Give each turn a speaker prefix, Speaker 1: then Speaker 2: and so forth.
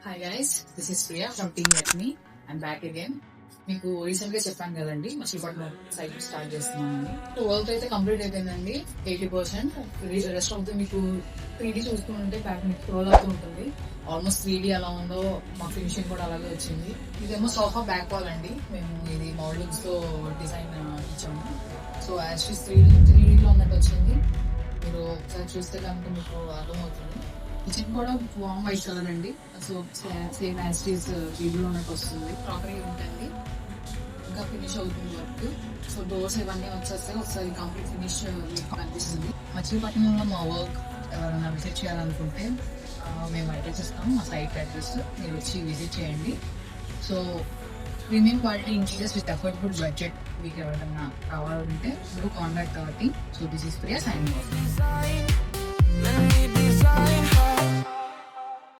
Speaker 1: Hi guys, this is Priya from team Lakshmi. And back again. మీకు recent గా చెప్పాను కదండి, మచిలీపట్నం సైట్ స్టార్ట్ చేస్తున్నామని. వర్క్ అయితే కంప్లీట్ అయిపోయిందండి 80%. రెస్ట్ ఆఫ్ ది మీకు 3D చూసుకుంటే బ్యాక్ మీకు స్క్రోల్ అవుతూ ఉంటుంది. ఆల్మోస్ట్ 3D ఎలా ఉందో మా ఫినిషింగ్ కూడా అలాగే వచ్చింది. ఇదేమో సోఫా బ్యాక్ వాల్ అండి. మేము ఇది మోడలింగ్స్ తో డిజైన్ ఇచ్చాము. సో యాజ్ 3Dలో ఉన్నట్టు వచ్చింది. మీరు ఒకసారి చూస్తే కనుక మీకు అర్థమవుతుంది. కిచెన్ కూడా వామ్ వైట్ కలర్ అండి. So same as this video ఉన్నట్టు వస్తుంది. క్రాకరీ ఉంటుంది, ఇంకా ఫినిష్ అవుతుంది వర్క్. సో డోర్స్ ఇవన్నీ వచ్చేస్తే ఒకసారి కంప్లీట్ ఫినిష్ మీకు కనిపిస్తుంది. మచిలీపట్నంలో మా వర్క్ ఎవరైనా విజిట్ చేయాలనుకుంటే మేము అడ్రస్ ఇస్తాము, మా సైట్ అడ్రస్. మీరు వచ్చి విజిట్ చేయండి. So premium quality interiors with affordable budget మీకు ఎవరైనా కావాలంటే మీరు కాంటాక్ట్ కాబట్టి. So this is Priya signing off.